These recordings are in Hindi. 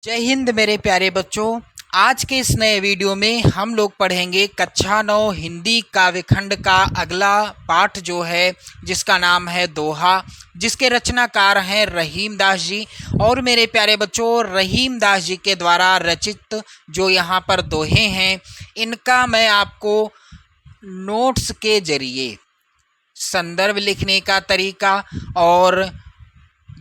जय हिंद मेरे प्यारे बच्चों। आज के इस नए वीडियो में हम लोग पढ़ेंगे कक्षा 9 हिंदी काव्यखंड का अगला पाठ जो है, जिसका नाम है दोहा, जिसके रचनाकार हैं रहीम दास जी। और मेरे प्यारे बच्चों, रहीम दास जी के द्वारा रचित जो यहाँ पर दोहे हैं, इनका मैं आपको नोट्स के जरिए संदर्भ लिखने का तरीका और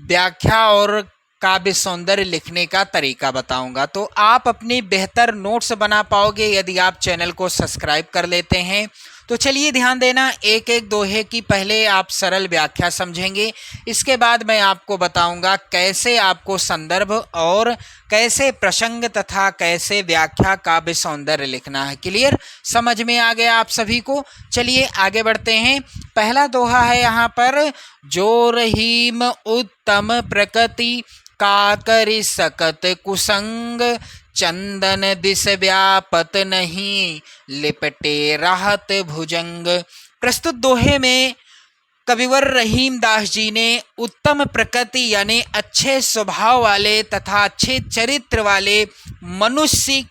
व्याख्या और काव्य सौंदर्य लिखने का तरीका बताऊंगा। तो आप अपनी बेहतर नोट्स बना पाओगे यदि आप चैनल को सब्सक्राइब कर लेते हैं। तो चलिए ध्यान देना, एक एक दोहे की पहले आप सरल व्याख्या समझेंगे, इसके बाद मैं आपको बताऊंगा कैसे आपको संदर्भ और कैसे प्रसंग तथा कैसे व्याख्या काव्य सौंदर्य लिखना है। क्लियर, समझ में आ गया आप सभी को? चलिए आगे बढ़ते हैं। पहला दोहा है यहाँ पर, जो रहीम उत्तम प्रकृति का करि सकत कुसंग, चंदन दिस व्यापत नहीं लिपटे राहत भुजंग। प्रस्तुत दोहे में कविवर रहीम दास जी ने उत्तम प्रकृति यानी अच्छे स्वभाव वाले तथा अच्छे चरित्र वाले मनुष्य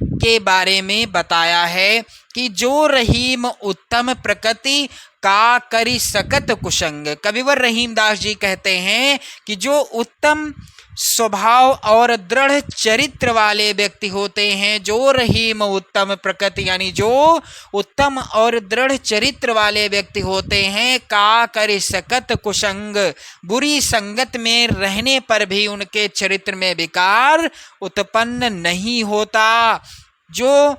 के बारे में बताया है कि जो रहीम उत्तम प्रकृति का करि सकत कुसंग। कविवर रहीम दास जी कहते हैं कि जो उत्तम स्वभाव और दृढ़ चरित्र वाले व्यक्ति होते हैं, जो रहीम उत्तम प्रकृति यानी जो उत्तम और दृढ़ चरित्र वाले व्यक्ति होते हैं, का करि सकत कुसंग, बुरी संगत में रहने पर भी उनके चरित्र में विकार उत्पन्न नहीं होता। जो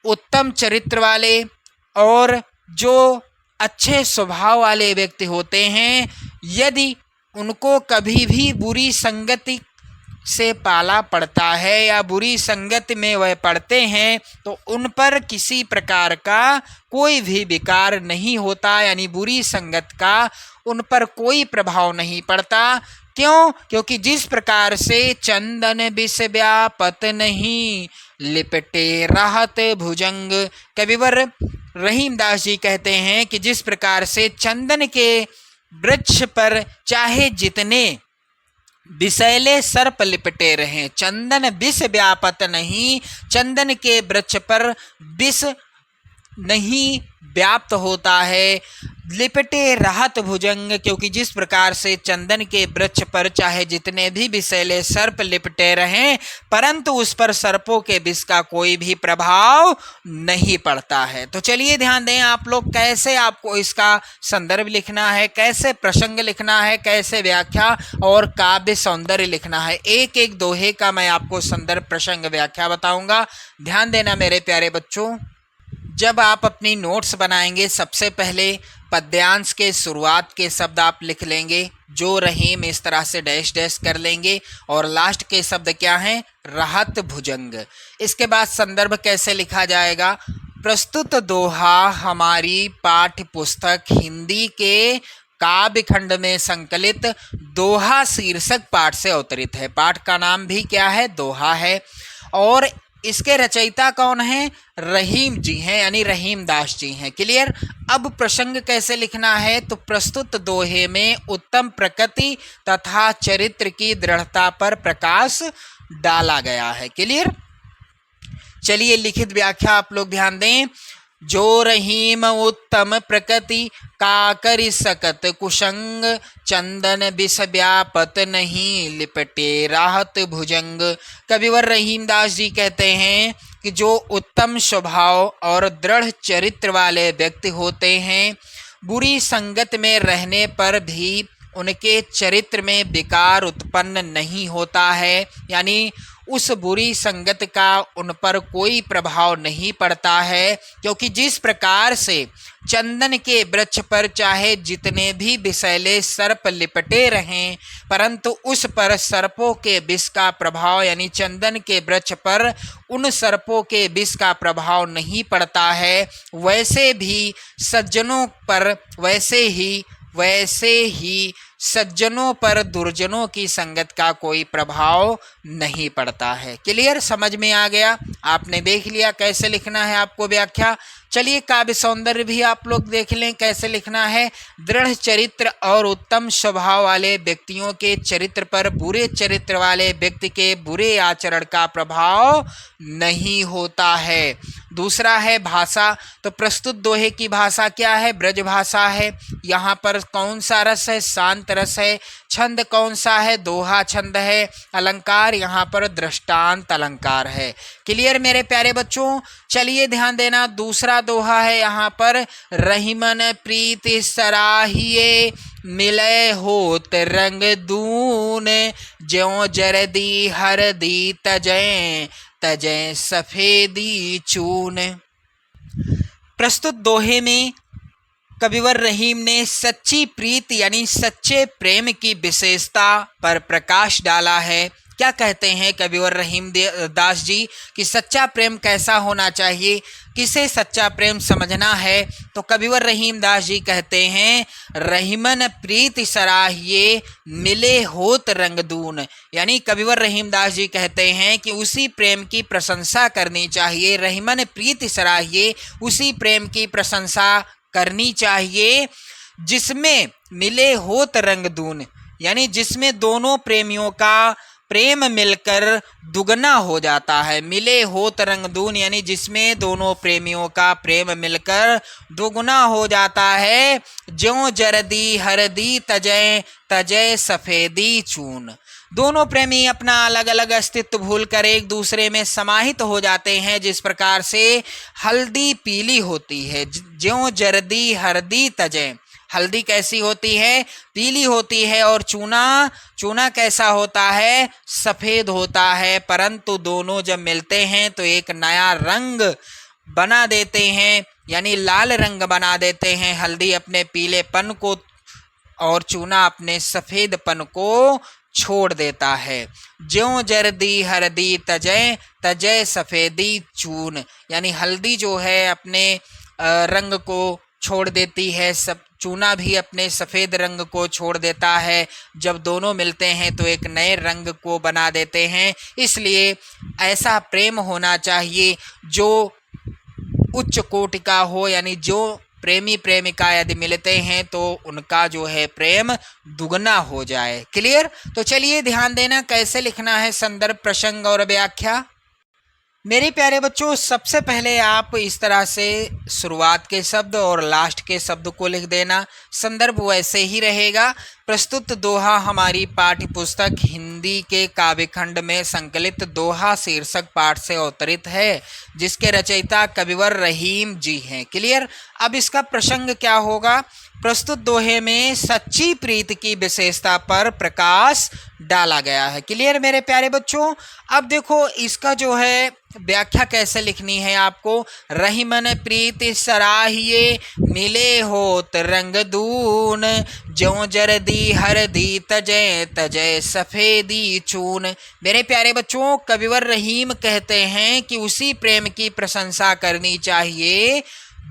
उत्तम चरित्र वाले और जो अच्छे स्वभाव वाले व्यक्ति होते हैं, यदि उनको कभी भी बुरी संगति से पाला पड़ता है या बुरी संगति में वह पड़ते हैं, तो उन पर किसी प्रकार का कोई भी विकार नहीं होता, यानी बुरी संगत का उन पर कोई प्रभाव नहीं पड़ता। क्यों? क्योंकि जिस प्रकार से चंदन विष व्यापत नहीं लिपटे राहत भुजंग। कविवर रहीम दास जी कहते हैं कि जिस प्रकार से चंदन के वृक्ष पर चाहे जितने विषैले सर्प लिपटे रहें, चंदन विष व्यापत नहीं, चंदन के वृक्ष पर विष नहीं व्याप्त होता है, लिपटे राहत भुजंग। क्योंकि जिस प्रकार से चंदन के वृक्ष पर चाहे जितने भी विषैले सर्प लिपटे रहें, परंतु उस पर सर्पों के विष का कोई भी प्रभाव नहीं पड़ता है। तो चलिए ध्यान दें आप लोग, कैसे आपको इसका संदर्भ लिखना है, कैसे प्रसंग लिखना है, कैसे व्याख्या और काव्य सौंदर्य लिखना है। एक एक दोहे का मैं आपको संदर्भ, प्रसंग, व्याख्या बताऊंगा। ध्यान देना मेरे प्यारे बच्चों। जब आप अपनी नोट्स बनाएंगे, सबसे पहले पद्यांश के शुरुआत के शब्द आप लिख लेंगे, जो रहीम, इस तरह से डैश डैश कर लेंगे, और लास्ट के शब्द क्या हैं? राहत भुजंग। इसके बाद संदर्भ कैसे लिखा जाएगा? प्रस्तुत दोहा हमारी पाठ्य पुस्तक हिंदी के काव्य खंड में संकलित दोहा शीर्षक पाठ से अवतरित है। पाठ का नाम भी क्या है? दोहा है। और इसके रचयिता कौन है? रहीम जी हैं, यानी रहीम दास जी हैं। क्लियर। अब प्रसंग कैसे लिखना है? तो प्रस्तुत दोहे में उत्तम प्रकृति तथा चरित्र की दृढ़ता पर प्रकाश डाला गया है। क्लियर। चलिए लिखित व्याख्या आप लोग ध्यान दें। जो रहीम उत्तम प्रकृति का करि सकत कुसंग, चंदन विष व्यापत नहीं लिपटे राहत भुजंग। कविवर रहीम दास जी कहते हैं कि जो उत्तम स्वभाव और दृढ़ चरित्र वाले व्यक्ति होते हैं, बुरी संगत में रहने पर भी उनके चरित्र में विकार उत्पन्न नहीं होता है, यानी उस बुरी संगत का उन पर कोई प्रभाव नहीं पड़ता है। क्योंकि जिस प्रकार से चंदन के वृक्ष पर चाहे जितने भी विषैले सर्प लिपटे रहें, परंतु उस पर सर्पों के विष का प्रभाव, यानी चंदन के वृक्ष पर उन सर्पों के विष का प्रभाव नहीं पड़ता है, वैसे भी सज्जनों पर, वैसे ही सज्जनों पर दुर्जनों की संगत का कोई प्रभाव नहीं पड़ता है। क्लियर, समझ में आ गया? आपने देख लिया कैसे लिखना है आपको व्याख्या। चलिए काव्य सौंदर्य भी आप लोग देख लें कैसे लिखना है। दृढ़ चरित्र और उत्तम स्वभाव वाले व्यक्तियों के चरित्र पर बुरे चरित्र वाले व्यक्ति के बुरे आचरण का प्रभाव नहीं होता है। दूसरा है भाषा। तो प्रस्तुत दोहे की भाषा क्या है? ब्रज भाषा है। यहाँ पर कौन सा रस है? शांत रस है। छंद कौन सा है? दोहा छंद है। अलंकार यहाँ पर दृष्टांत अलंकार है। क्लियर मेरे प्यारे बच्चों? चलिए ध्यान देना, दूसरा दोहा है यहाँ पर, रहीमन प्रीति सराहिए मिले होत रंग दून, ज्यों जरदी हरदी तजय तजय सफेदी चून। प्रस्तुत दोहे में कविवर रहीम ने सच्ची प्रीति यानी सच्चे प्रेम की विशेषता पर प्रकाश डाला है। क्या कहते हैं कविवर रहीम दास जी कि सच्चा प्रेम कैसा होना चाहिए, किसे सच्चा प्रेम समझना है? तो कविवर रहीम दास जी कहते हैं, रहीमन प्रीति सराहिए मिले होत रंगदून। यानी कविवर रहीम दास जी कहते हैं कि उसी प्रेम की प्रशंसा करनी चाहिए। रहीमन प्रीति सराहिए, उसी प्रेम की प्रशंसा करनी चाहिए जिसमें मिले होत रंगदून, यानी जिसमें दोनों प्रेमियों का प्रेम मिलकर दुगना हो जाता है। मिले होत रंगदून यानी जिसमें दोनों प्रेमियों का प्रेम मिलकर दुगना हो जाता है। ज्यों जरदी हरदी तजय तजय सफेदी चून। दोनों प्रेमी अपना अलग अलग अस्तित्व भूलकर एक दूसरे में समाहित हो जाते हैं। जिस प्रकार से हल्दी पीली होती है, ज्यों जरदी हरदी तजय, हल्दी कैसी होती है? पीली होती है। और चूना कैसा होता है? सफेद होता है। परंतु दोनों जब मिलते हैं तो एक नया रंग बना देते हैं, यानी लाल रंग बना देते हैं। हल्दी अपने पीलेपन को और चूना अपने सफेदपन को छोड़ देता है। ज्यों जरदी हरदी तजय तजय सफेदी चून, यानी हल्दी जो है अपने रंग को छोड़ देती है, सब चूना भी अपने सफ़ेद रंग को छोड़ देता है। जब दोनों मिलते हैं तो एक नए रंग को बना देते हैं। इसलिए ऐसा प्रेम होना चाहिए जो उच्च कोटि का हो, यानी जो प्रेमी प्रेमिका यदि मिलते हैं तो उनका जो है प्रेम दुगना हो जाए। क्लियर? तो चलिए ध्यान देना कैसे लिखना है संदर्भ, प्रसंग और व्याख्या। मेरे प्यारे बच्चों, सबसे पहले आप इस तरह से शुरुआत के शब्द और लास्ट के शब्द को लिख देना। संदर्भ वैसे ही रहेगा। प्रस्तुत दोहा हमारी पाठ्य पुस्तक हिंदी के काव्यखंड में संकलित दोहा शीर्षक पाठ से अवतरित है, जिसके रचयिता कविवर रहीम जी हैं। क्लियर? अब इसका प्रसंग क्या होगा? प्रस्तुत दोहे में सच्ची प्रीति की विशेषता पर प्रकाश डाला गया है। क्लियर मेरे प्यारे बच्चों? अब देखो इसका जो है व्याख्या कैसे लिखनी है आपको। रहीमन प्रीति सराहिए मिले होत रंगदून, ज्यों जरदी हरदी तजय तजय सफेदी चून। मेरे प्यारे बच्चों, कविवर रहीम कहते हैं कि उसी प्रेम की प्रशंसा करनी चाहिए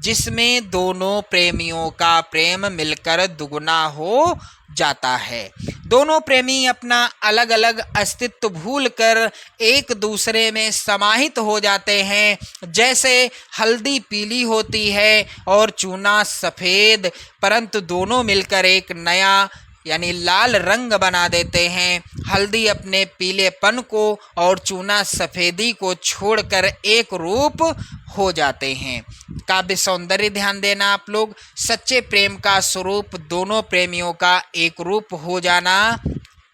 जिसमें दोनों प्रेमियों का प्रेम मिलकर दुगना हो जाता है। दोनों प्रेमी अपना अलग अलग अस्तित्व भूलकर एक दूसरे में समाहित हो जाते हैं। जैसे हल्दी पीली होती है और चूना सफ़ेद, परंतु दोनों मिलकर एक नया यानी लाल रंग बना देते हैं। हल्दी अपने पीलेपन को और चूना सफ़ेदी को छोड़कर एक रूप हो जाते हैं। काव्य सौंदर्य ध्यान देना आप लोग। सच्चे प्रेम का स्वरूप दोनों प्रेमियों का एक रूप हो जाना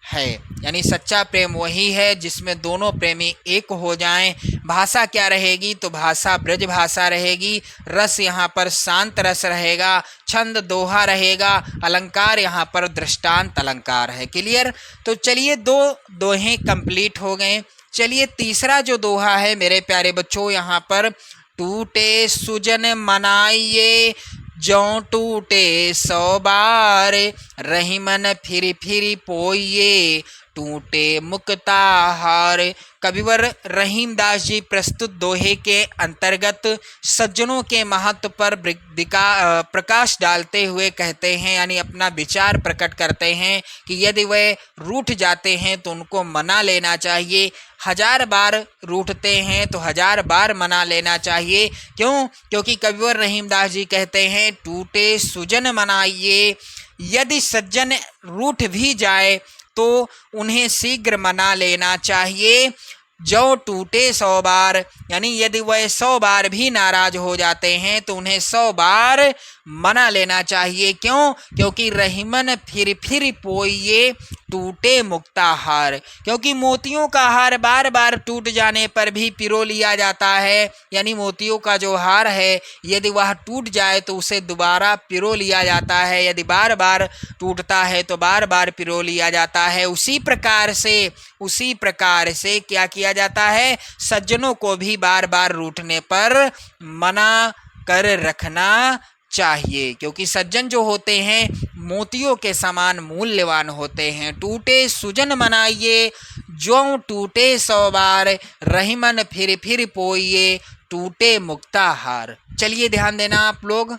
है, यानी सच्चा प्रेम वही है जिसमें दोनों प्रेमी एक हो जाएं। भाषा क्या रहेगी? तो भाषा ब्रज भाषा रहेगी। रस यहाँ पर शांत रस रहेगा। छंद दोहा रहेगा। अलंकार यहाँ पर दृष्टांत अलंकार है। क्लियर? तो चलिए दो दोहे कंप्लीट हो गए। चलिए तीसरा जो दोहा है मेरे प्यारे बच्चों, यहाँ पर टूटे सुजन मनाइए ज्यों टूटे 100 बार, रहीमन फिर फिर पोइए टूटे मुक्ताहार। कविवर रहीम दास जी प्रस्तुत दोहे के अंतर्गत सज्जनों के महत्व पर प्रकाश डालते हुए कहते हैं, यानी अपना विचार प्रकट करते हैं कि यदि वे रूठ जाते हैं तो उनको मना लेना चाहिए। 1000 बार रूठते हैं तो 1000 बार मना लेना चाहिए। क्यों? क्योंकि कविवर रहीमदास जी कहते हैं टूटे सुजन मनाइए, यदि सज्जन रूठ भी जाए तो उन्हें शीघ्र मना लेना चाहिए। जो टूटे 100 बार, यानी यदि वह 100 बार भी नाराज हो जाते हैं तो उन्हें 100 बार मना लेना चाहिए। क्यों? क्योंकि रहीमन फिर पोइये टूटे मुक्ता हार, क्योंकि मोतियों का हार बार बार टूट जाने पर भी पिरो लिया जाता है। यानी मोतियों का जो हार है यदि वह टूट जाए तो उसे दोबारा पिरो लिया जाता है, यदि बार बार टूटता है तो बार बार पिरो लिया जाता है। उसी प्रकार से क्या किया जाता है, सज्जनों को भी बार बार रूठने पर मना कर रखना चाहिए, क्योंकि सज्जन जो होते हैं मोतियों के समान मूल्यवान होते हैं। टूटे सुजन मनाइए, जो टूटे 100 बार, रहीमन फिर पोइये टूटे मुक्ता हार। चलिए ध्यान देना आप लोग,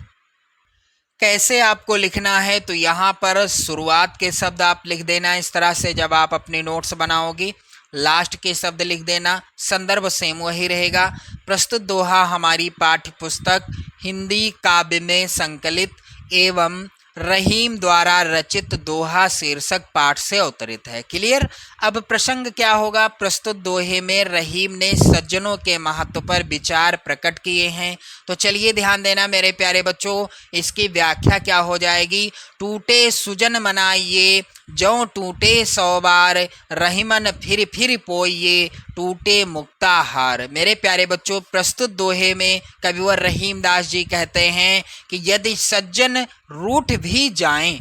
कैसे आपको लिखना है। तो यहाँ पर शुरुआत के शब्द आप लिख देना इस तरह से, जब आप अपनी नोट्स बनाओगे लास्ट के शब्द लिख देना। संदर्भ सेम वही रहेगा। प्रस्तुत दोहा हमारी पाठ्य पुस्तक हिंदी काव्य में संकलित एवं रहीम द्वारा रचित दोहा शीर्षक पाठ से अवतरित है। क्लियर? अब प्रसंग क्या होगा, प्रस्तुत दोहे में रहीम ने सज्जनों के महत्व पर विचार प्रकट किए हैं। तो चलिए ध्यान देना मेरे प्यारे बच्चों, इसकी व्याख्या क्या हो जाएगी। टूटे सुजन मनाइए, जो टूटे 100 बार, रहीमन फिर पोइये टूटे मुक्ता हार। मेरे प्यारे बच्चों, प्रस्तुत दोहे में कविवर रहीमदास जी कहते हैं कि यदि सज्जन रूठ भी जाएं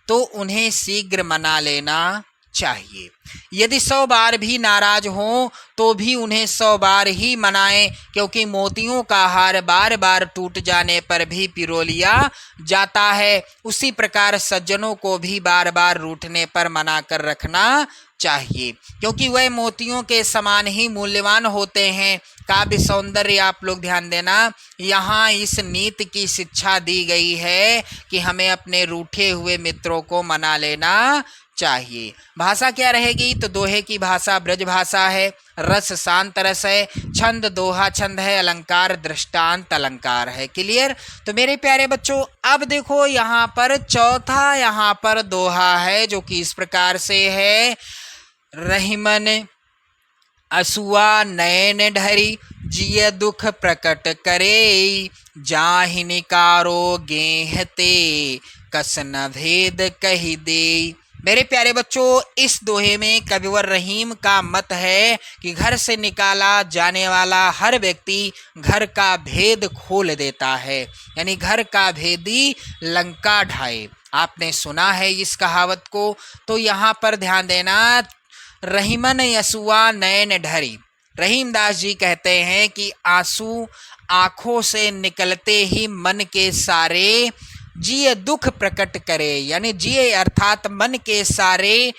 तो उन्हें शीघ्र मना लेना चाहिए। यदि 100 बार भी नाराज हों तो भी उन्हें 100 बार ही मनाएं, क्योंकि मोतियों का हार बार बार टूट जाने पर भी पिरो लिया जाता है। उसी प्रकार सज्जनों को भी बार बार रूठने पर मना कर रखना चाहिए, क्योंकि वह मोतियों के समान ही मूल्यवान होते हैं। काव्य सौंदर्य आप लोग ध्यान देना, यहाँ इस नीति की शिक्षा दी गई है कि हमें अपने रूठे हुए मित्रों को मना लेना चाहिए। भाषा क्या रहेगी, तो दोहे की भाषा ब्रज भाषा है, रस शांत रस है, छंद दोहा छंद है, अलंकार दृष्टांत अलंकार है। क्लियर? तो मेरे प्यारे बच्चों, अब देखो यहाँ पर चौथा यहाँ पर दोहा है जो कि इस प्रकार से है। रहीमन असुआ नयन ढरी, जिय दुख प्रकट करे, जाहि निकारो गेहते, कस न भेद कही दे। मेरे प्यारे बच्चों, इस दोहे में कविवर रहीम का मत है कि घर से निकाला जाने वाला हर व्यक्ति घर का भेद खोल देता है, यानी घर का भेदी लंका ढाए। आपने सुना है इस कहावत को, तो यहाँ पर ध्यान देना। रहीमन यसुआ नयन ढरी, रहीमदास जी कहते हैं कि आंसू आंखों से निकलते ही मन के सारे जिए दुख प्रकट करे, यानी जिए अर्थात मन के सारे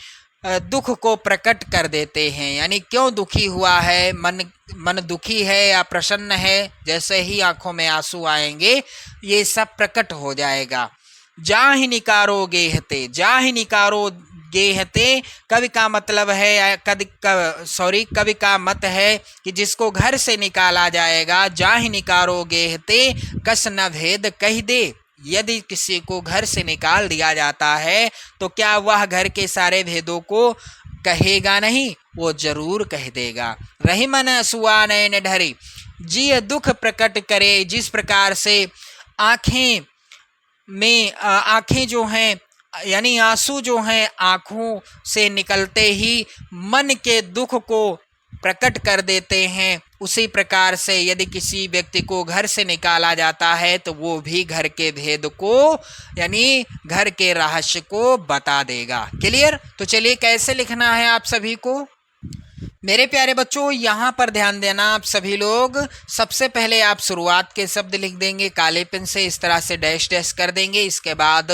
दुख को प्रकट कर देते हैं। यानी क्यों दुखी हुआ है, मन दुखी है या प्रसन्न है, जैसे ही आंखों में आंसू आएंगे ये सब प्रकट हो जाएगा। जाहि निकारो गेहते, जाहि निकारो गेहते, कवि का मतलब है कवि का मत है कि जिसको घर से निकाला जाएगा, जाहि निकारो गेहते, कस न भेद कह दे। यदि किसी को घर से निकाल दिया जाता है तो क्या वह घर के सारे भेदों को कहेगा नहीं, वो जरूर कह देगा। रहीमन असुआ नयन ढरी, जिय दुख प्रकट करे, जिस प्रकार से आँखें जो हैं, यानी आंसू जो हैं आँखों से निकलते ही मन के दुख को प्रकट कर देते हैं, उसी प्रकार से यदि किसी व्यक्ति को घर से निकाला जाता है तो वो भी घर के भेद को, यानी घर के रहस्य को बता देगा। क्लियर? तो चलिए कैसे लिखना है आप सभी को। मेरे प्यारे बच्चों, यहाँ पर ध्यान देना आप सभी लोग। सबसे पहले आप शुरुआत के शब्द लिख देंगे काले पेन से, इस तरह से डैश डैश कर देंगे। इसके बाद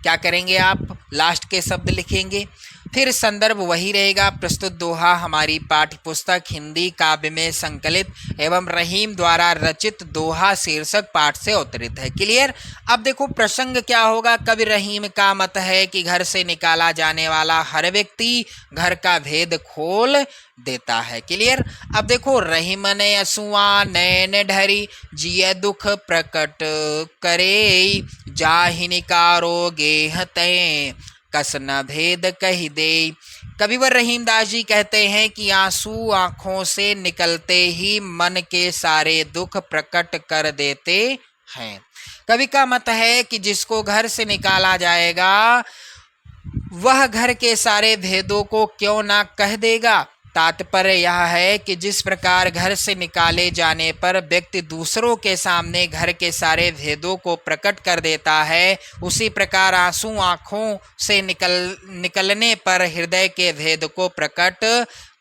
क्या करेंगे, आप लास्ट के शब्द लिखेंगे। फिर संदर्भ वही रहेगा। प्रस्तुत दोहा हमारी पाठ्य पुस्तक हिंदी काव्य में संकलित एवं रहीम द्वारा रचित दोहा शीर्षक पाठ से अवतरित है। क्लियर। अब देखो प्रसंग क्या होगा। कवि रहीम का मत है कि घर से निकाला जाने वाला हर व्यक्ति घर का भेद खोल देता है। क्लियर। अब देखो रहीम ने असुआ नैन ढरी जिय दुख प्रकट करे जाहि निकारो गेह तय कस न भेद कही दे। कविवर रहीमदास जी कहते हैं कि आंसू आंखों से निकलते ही मन के सारे दुख प्रकट कर देते हैं। कवि का मत है कि जिसको घर से निकाला जाएगा वह घर के सारे भेदों को क्यों ना कह देगा। तात्पर्य यह है कि जिस प्रकार घर से निकाले जाने पर व्यक्ति दूसरों के सामने घर के सारे भेदों को प्रकट कर देता है, उसी प्रकार आंसू आंखों से निकलने पर हृदय के भेद को प्रकट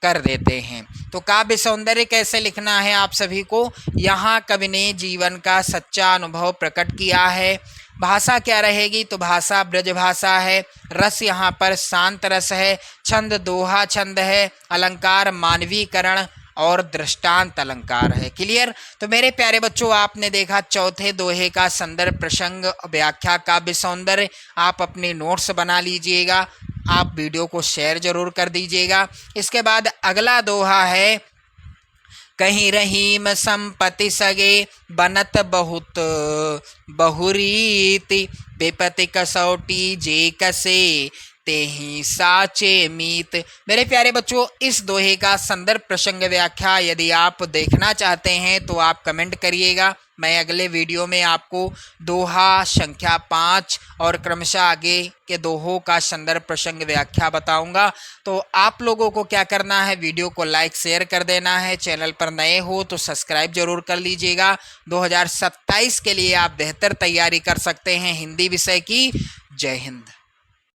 कर देते हैं। तो काव्य सौंदर्य कैसे लिखना है आप सभी को, यहाँ कवि ने जीवन का सच्चा अनुभव प्रकट किया है। भाषा क्या रहेगी, तो भाषा ब्रज भाषा है। रस यहाँ पर शांत रस है। छंद दोहा छंद है। अलंकार मानवीकरण और दृष्टांत अलंकार है। क्लियर। तो मेरे प्यारे बच्चों आपने देखा चौथे दोहे का संदर्भ प्रसंग व्याख्या काव्य सौंदर्य। आप अपने नोट्स बना लीजिएगा। आप वीडियो को शेयर जरूर कर दीजिएगा। इसके बाद अगला दोहा है कहीं रहीम संपत्ति सगे बनत बहुत बहुरीति बेपति कसौटी जे कसे तेहि साचे मीत। मेरे प्यारे बच्चों इस दोहे का संदर्भ प्रसंग व्याख्या यदि आप देखना चाहते हैं तो आप कमेंट करिएगा। मैं अगले वीडियो में आपको दोहा संख्या 5 और क्रमशः आगे के दोहों का संदर्भ प्रसंग व्याख्या बताऊंगा। तो आप लोगों को क्या करना है, वीडियो को लाइक शेयर कर देना है। चैनल पर नए हो तो सब्सक्राइब जरूर कर लीजिएगा। 2027 के लिए आप बेहतर तैयारी कर सकते हैं हिंदी विषय की। जय हिंद।